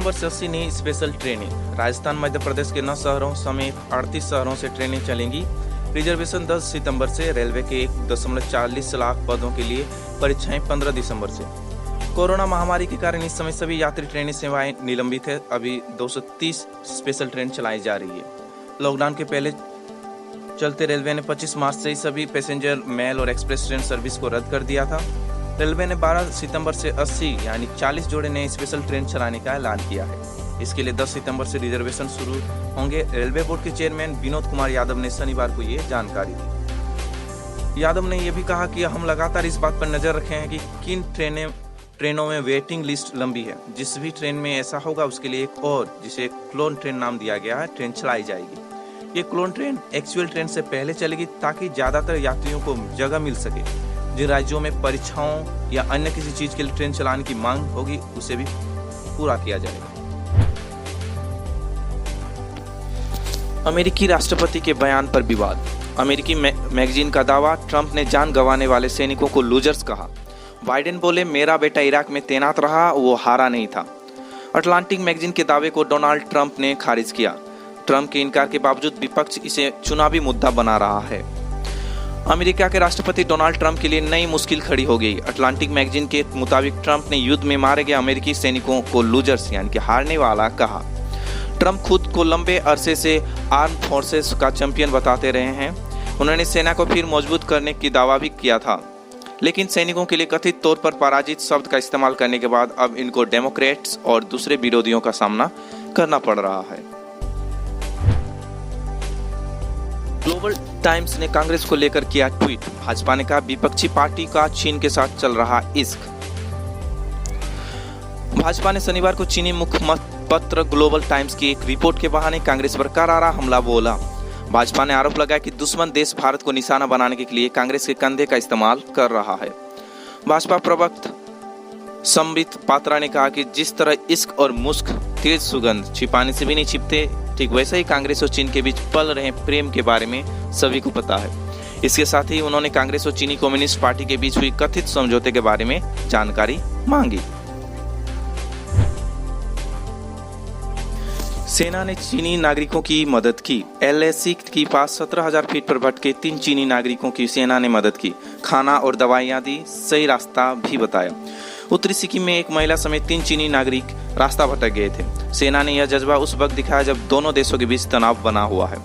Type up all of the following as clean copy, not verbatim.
सितंबर से 80 नई स्पेशल ट्रेनें। राजस्थान मध्य प्रदेश के 9 शहरों समेत 38 शहरों से ट्रेनें चलेंगी। रिजर्वेशन 10 सितंबर से। रेलवे के 1.40 लाख पदों के लिए परीक्षाएं 15 दिसंबर से। कोरोना महामारी के कारण इस समय सभी यात्री ट्रेनें सेवाएं निलंबित है। अभी 230 स्पेशल ट्रेन चलाई जा रही है। लॉकडाउन के पहले चलते रेलवे ने 25 मार्च से ही सभी पैसेंजर, मेल और एक्सप्रेस ट्रेन सर्विस को रद्द कर दिया था। रेलवे ने 12 सितंबर से 80 यानी 40 जोड़े नए स्पेशल ट्रेन चलाने का ऐलान किया है। इसके लिए 10 सितंबर से रिजर्वेशन शुरू होंगे। रेलवे बोर्ड के चेयरमैन विनोद कुमार यादव ने शनिवार को ये जानकारी दी। यादव ने यह भी कहा कि हम लगातार इस बात पर नजर रखे हैं कि किन ट्रेनों में वेटिंग लिस्ट लंबी है। जिस भी ट्रेन में ऐसा होगा उसके लिए एक और, जिसे क्लोन ट्रेन नाम दिया गया है, ट्रेन चलाई जाएगी। ये क्लोन ट्रेन एक्चुअल ट्रेन से पहले चलेगी ताकि ज्यादातर यात्रियों को जगह मिल सके। जिन राज्यों में परीक्षाओं या अन्य किसी चीज के लिए ट्रेन चलाने की मांग होगी उसे भी पूरा किया जाएगा। अमेरिकी राष्ट्रपति के बयान पर विवाद। अमेरिकी मैगजीन का दावा, ट्रंप ने जान गंवाने वाले सैनिकों को लूजर्स कहा। बाइडेन बोले, मेरा बेटा इराक में तैनात रहा, वो हारा नहीं था। अटलांटिक मैगजीन के दावे को डोनाल्ड ट्रंप ने खारिज किया। ट्रंप के इनकार के बावजूद विपक्ष इसे चुनावी मुद्दा बना रहा है। अमेरिका के राष्ट्रपति डोनाल्ड ट्रंप के लिए नई मुश्किल खड़ी हो गई। अटलांटिक मैगजीन के मुताबिक ट्रंप ने युद्ध में मारे गए अमेरिकी सैनिकों को लूजर्स यानी कि हारने वाला कहा। ट्रंप खुद को लंबे अरसे से आर्म फोर्सेस का चैंपियन बताते रहे हैं। उन्होंने सेना को फिर मजबूत करने की दावा भी किया था, लेकिन सैनिकों के लिए कथित तौर पर पराजित शब्द का इस्तेमाल करने के बाद अब इनको डेमोक्रेट्स और दूसरे विरोधियों का सामना करना पड़ रहा है। ग्लोबल टाइम्स ने कांग्रेस को लेकर किया ट्वीट। भाजपा ने कहा, विपक्षी पार्टी का चीन के साथ चल रहा इश्क। भाजपा ने शनिवार को चीनी मुखपत्र ग्लोबल टाइम्स की एक रिपोर्ट के बहाने कांग्रेस पर करारा हमला बोला। भाजपा ने आरोप लगाया कि दुश्मन देश भारत को निशाना बनाने के लिए कांग्रेस के कंधे का इस्तेमाल कर रहा है। भाजपा प्रवक्ता संबित पात्रा ने कहा कि जिस तरह इश्क और मुस्क तेज सुगंध छिपाने से भी नहीं छिपते, ठीक वैसे ही कांग्रेस और चीन के बीच पल रहे प्रेम के बारे में सभी को पता है। इसके साथ ही उन्होंने कांग्रेस और चीनी कम्युनिस्ट पार्टी के बीच हुई कथित समझौते के बारे में जानकारी मांगी। सेना ने चीनी नागरिकों की मदद की। एलएसी के पास 17,000 फीट पर भटके 3 चीनी नागरिकों की सेना ने मदद की, खाना और दवाइयां दी, सही रास्ता भी बताया। उत्तरी सिक्किम में एक महिला समेत 3 चीनी नागरिक रास्ता भटक गए थे। सेना ने यह जज्बा उस वक्त दिखाया जब दोनों देशों के बीच तनाव बना हुआ है।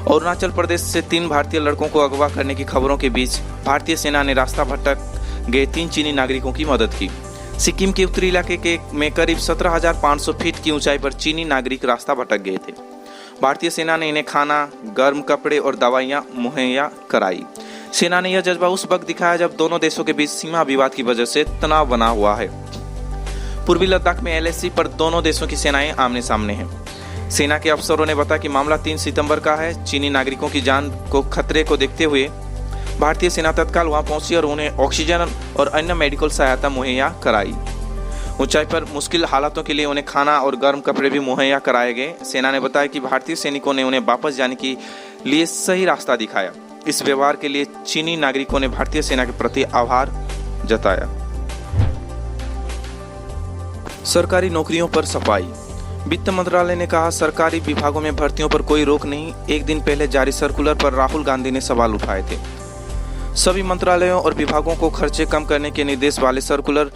अरुणाचल प्रदेश से 3 भारतीय लड़कों को अगवा करने की खबरों के बीच भारतीय सेना ने रास्ता भटक गए 3 चीनी नागरिकों की मदद की। सिक्किम के उत्तरी इलाके में करीब 17,500 फीट की ऊंचाई पर चीनी नागरिक रास्ता भटक गए थे। भारतीय सेना ने इन्हें खाना, गर्म कपड़े और दवाइयां मुहैया कराई। सेना ने यह जज्बा उस वक्त दिखाया जब दोनों देशों के बीच सीमा विवाद की वजह से तनाव बना हुआ है। पूर्वी लद्दाख में एलएसी पर दोनों देशों की सेनाएं आमने सामने हैं। सेना के अफसरों ने बताया कि मामला 3 सितंबर का है। चीनी नागरिकों की जान को खतरे को देखते हुए भारतीय सेना तत्काल वहां पहुंची और उन्हें ऑक्सीजन और अन्य मेडिकल सहायता मुहैया कराई। ऊंचाई पर मुश्किल हालातों के लिए उन्हें खाना और गर्म कपड़े भी मुहैया कराए गए। सेना ने बताया कि भारतीय सैनिकों ने उन्हें वापस जाने के लिए सही रास्ता दिखाया। इस व्यवहार के लिए चीनी नागरिकों ने भारतीय सेना के प्रति आभार जताया। सरकारी नौकरियों पर सफाई। वित्त मंत्रालय ने कहा, सरकारी विभागों में भर्तियों पर कोई रोक नहीं। एक दिन पहले जारी सर्कुलर पर राहुल गांधी ने सवाल उठाए थे। सभी मंत्रालयों और विभागों को खर्चे कम करने के निर्देश वाले सर्कुलर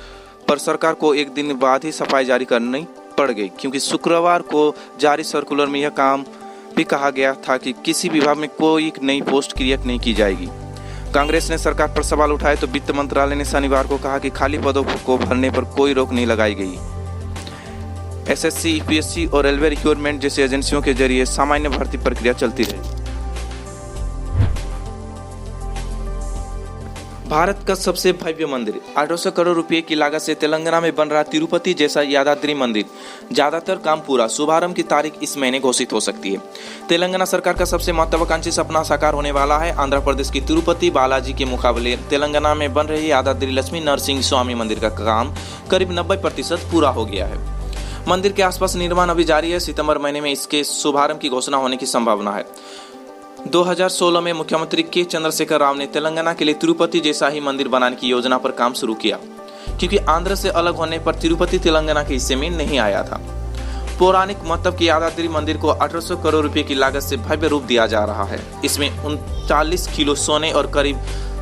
पर सरकार को एक दिन बाद ही सफाई जारी करनी पड़ गई, क्योंकि शुक्रवार को जारी सर्कुलर में यह काम भी कहा गया था कि किसी विभाग में कोई नई पोस्ट क्रिएट नहीं की जाएगी। कांग्रेस ने सरकार पर सवाल उठाए तो वित्त मंत्रालय ने शनिवार को कहा कि खाली पदों को भरने पर कोई रोक नहीं लगाई गई। एसएससी, यूपीएससी और रेलवे रिक्रूटमेंट जैसी एजेंसियों के जरिए सामान्य भर्ती प्रक्रिया चलती रही। भारत का सबसे भव्य मंदिर। 800 करोड़ रुपए की लागत से तेलंगाना में बन रहा तिरुपति जैसा यादाद्री मंदिर, ज्यादातर काम पूरा। शुभारंभ की तारीख इस महीने घोषित हो सकती है। तेलंगाना सरकार का सबसे महत्वाकांक्षी सपना साकार होने वाला है। आंध्र प्रदेश की तिरुपति बालाजी के मुकाबले तेलंगाना में बन रही यादाद्री लक्ष्मी नरसिंह स्वामी मंदिर का काम करीब 90% पूरा हो गया है। मंदिर के आसपास निर्माण अभी जारी है। सितंबर महीने में इसके शुभारंभ की घोषणा होने की संभावना है। 2016 में मुख्यमंत्री के चंद्रशेखर राव ने तेलंगाना के लिए तिरुपति जैसा ही मंदिर बनाने की योजना पर काम शुरू किया, क्योंकि आंध्र से अलग होने पर तिरुपति तेलंगाना के हिस्से में नहीं आया था। पौराणिक महत्व के यादाद्री मंदिर को 1800 करोड़ रुपए की लागत से भव्य रूप दिया जा रहा है। इसमें 39 किलो सोने और करीब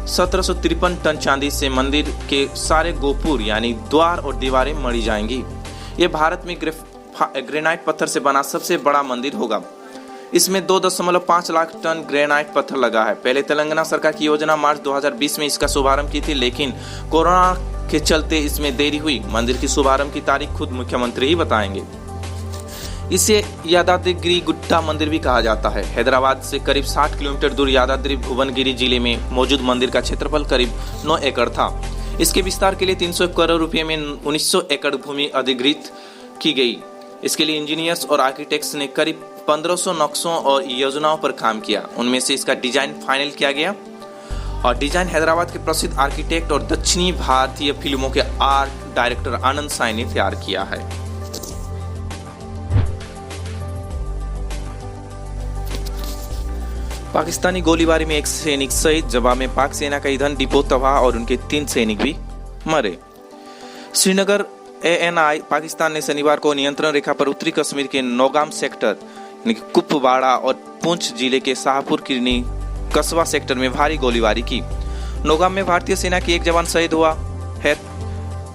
1753 टन चांदी से मंदिर के सारे गोपुर यानी द्वार और दीवारें मढ़ी जाएंगी। ये भारत में ग्रेनाइट पत्थर से बना सबसे बड़ा मंदिर होगा। इसमें 2.5 लाख टन ग्रेनाइट पत्थर लगा है। पहले तेलंगाना सरकार की योजना मार्च 2020 में इसका शुभारंभ की थी, लेकिन कोरोना के चलते इसमें देरी हुई। मंदिर की शुभारंभ की तारीख खुद मुख्यमंत्री ही बताएंगे। इसे यादाद्री गुट्टा मंदिर भी कहा जाता है। हैदराबाद से करीब 60 किलोमीटर दूर यादाद्री भुवनगिरी जिले में मौजूद मंदिर का क्षेत्रफल करीब 9 एकड़ था। इसके विस्तार के लिए 300 करोड़ रुपए में 1900 एकड़ भूमि अधिग्रहित की गई। इसके लिए इंजीनियर्स और आर्किटेक्ट्स ने करीब 1500 नक्शों और योजनाओं पर काम किया। उनमें से इसका डिजाइन फाइनल किया गया और डिजाइन हैदराबाद के प्रसिद्ध आर्किटेक्ट और दक्षिणी भारतीय फिल्मों के आर्ट डायरेक्टर आनंद साई ने तैयार किया है। पाकिस्तानी गोलीबारी में एक सैनिक शहीद, जवाब में पाक सेना का ईंधन डिपो तबाह और उनके 3 सैनिक भी मरे। श्रीनगर ANI पाकिस्तान ने शनिवार को नियंत्रण रेखा पर उत्तरी कश्मीर के नौगाम सेक्टर कुपवाड़ा और पुंछ जिले के शाहपुर किरनी कस्बा सेक्टर में भारी गोलीबारी की। नौगाम में भारतीय सेना के एक जवान शहीद हुआ है,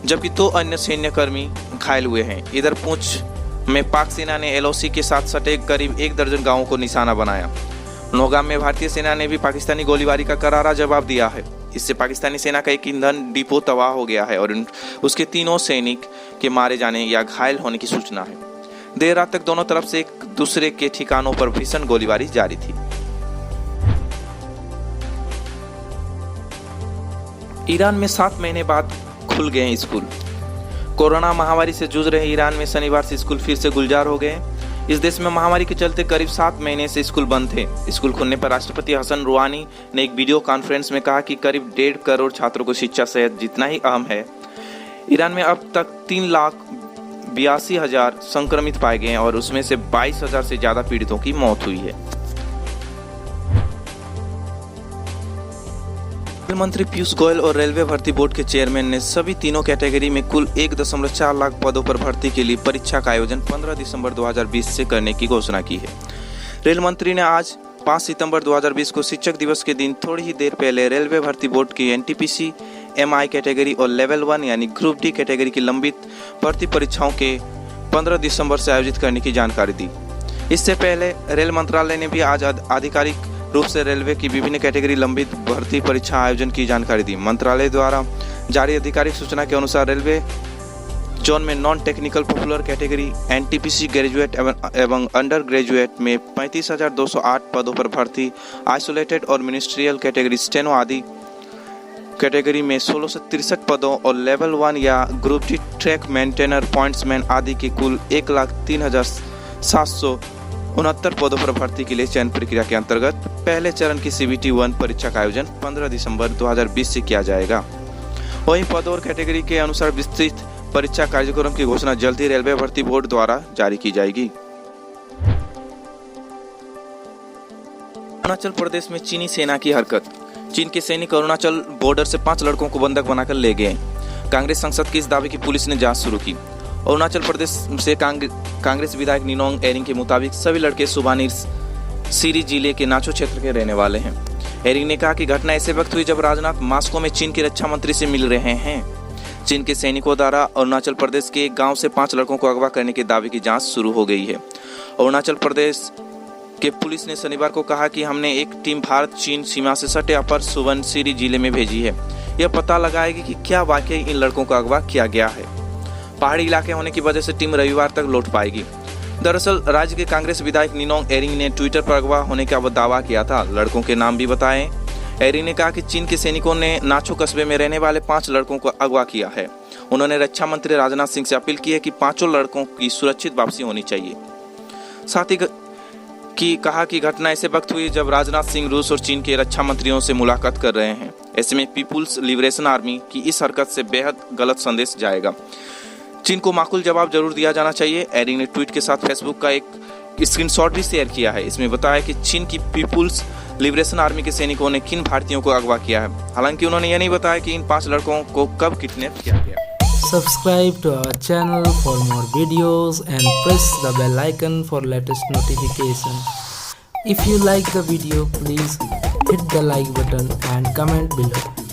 जबकि 2 अन्य सैन्यकर्मी घायल हुए हैं। इधर पुंछ में पाक सेना ने LOC के साथ सटे करीब 1 दर्जन गांवों को निशाना बनाया। नौगाम में भारतीय सेना ने भी पाकिस्तानी गोलीबारी का करारा जवाब दिया है। इससे पाकिस्तानी सेना का एक ईंधन डिपो तबाह हो गया है और उसके 3 सैनिक के मारे जाने या घायल होने की सूचना है। देर रात तक दोनों तरफ से एक दूसरे के ठिकानों पर भीषण गोलीबारी जारी थी। ईरान में 7 महीने बाद खुल गए स्कूल। कोरोना महामारी से जूझ रहे ईरान में शनिवार से स्कूल फिर से गुलजार हो गए। इस देश में महामारी के चलते करीब 7 महीने से स्कूल बंद थे। स्कूल खुलने पर राष्ट्रपति हसन रूहानी ने एक वीडियो कॉन्फ्रेंस में कहा कि करीब 1.5 करोड़ छात्रों को शिक्षा सेहत जितना ही अहम है। ईरान में अब तक 3,82,000 संक्रमित पाए गए हैं और उसमें से 22,000 से ज्यादा पीड़ितों की मौत हुई है। रेल मंत्री पीयूष गोयल और रेलवे भर्ती बोर्ड के चेयरमैन ने सभी तीनों कैटेगरी में कुल 1.4 लाख पदों पर भर्ती के लिए परीक्षा का आयोजन 15 दिसंबर 2020 से करने की घोषणा की है। रेल मंत्री ने आज 5 सितंबर 2020 को शिक्षक दिवस के दिन थोड़ी ही देर पहले रेलवे भर्ती बोर्ड की NTPC MI कैटेगरी और लेवल 1 यानी ग्रुप D कैटेगरी की लंबित भर्ती परीक्षाओं के 15 दिसंबर से आयोजित करने की जानकारी दी। इससे पहले रेल मंत्रालय ने भी आज आधिकारिक रूप से रेलवे की विभिन्न कैटेगरी लंबित भर्ती परीक्षा आयोजन की जानकारी दी। मंत्रालय द्वारा जारी आधिकारिक सूचना के अनुसार रेलवे जोन में non technical popular category NTPC graduate एवं अंडर ग्रेजुएट में 35,208 पदों पर भर्ती, आइसोलेटेड और मिनिस्ट्रियल कैटेगरी स्टेनो आदि कैटेगरी में 1663 पदों और लेवल 1 या group D track maintainer pointsman आदि के कुल 1,03,769 पदों पर भर्ती के लिए चयन प्रक्रिया के अंतर्गत पहले चरण की CBT 1 परीक्षा का आयोजन 15 दिसंबर 2020 से किया जाएगा। वहीं पदों और कैटेगरी के अनुसार विस्तृत परीक्षा कार्यक्रम की घोषणा जल्द ही रेलवे भर्ती बोर्ड द्वारा जारी की जाएगी। अरुणाचल प्रदेश में चीनी सेना की हरकत। चीन के सैनिक अरुणाचल बॉर्डर से 5 लड़कों को बंधक बनाकर ले गए। कांग्रेस सांसद के इस दावे की पुलिस ने जांच शुरू की। अरुणाचल प्रदेश से कांग्रेस विधायक निनोंग एरिंग के मुताबिक सभी लड़के सुबानी सीरी जिले के नाचो क्षेत्र के रहने वाले हैं। एरिंग ने कहा कि घटना ऐसे वक्त हुई जब राजनाथ मास्को में चीन के रक्षा मंत्री से मिल रहे हैं। चीन के सैनिकों द्वारा अरुणाचल प्रदेश के एक गांव से 5 लड़कों को अगवा करने के दावे की जांच शुरू हो गई है। अरुणाचल प्रदेश के पुलिस ने शनिवार को कहा कि हमने एक टीम भारत चीन सीमा से सटे अपर सुबनसिरी जिले में भेजी है। यह पता लगाएगी कि क्या वाकई इन लड़कों को अगवा किया गया है। पहाड़ी इलाके होने की वजह से टीम रविवार तक लौट पाएगी। दरअसल राज्य के कांग्रेस विधायक निनोंग एरिंग ने ट्विटर पर अगवा होने का दावा किया था। लड़कों के नाम भी बताए। एरिंग ने कहा कि चीन के सैनिकों ने नाचो कस्बे में रहने वाले 5 लड़कों को अगवा किया है। उन्होंने रक्षा मंत्री राजनाथ सिंह से अपील की है कि 5 लड़कों की सुरक्षित वापसी होनी चाहिए। साथ ही कहा कि घटना ऐसे वक्त हुई जब राजनाथ सिंह रूस और चीन के रक्षा मंत्रियों से मुलाकात कर रहे हैं। ऐसे में पीपुल्स लिबरेशन आर्मी की इस हरकत से बेहद गलत संदेश जाएगा। चीन को माकूल जवाब जरूर दिया जाना चाहिए। एरिंग ने ट्वीट के साथ फेसबुक का एक स्क्रीनशॉट भी शेयर किया है। इसमें बताया कि चीन की पीपुल्स लिबरेशन आर्मी के सैनिकों ने किन भारतीयों को अगवा किया है। हालांकि उन्होंने यह नहीं बताया कि इन 5 लड़कों को कब किडनैप किया गया। Subscribe to our channel for more videos and press the bell icon for latest notification. If you like the video, please hit the like button and comment below.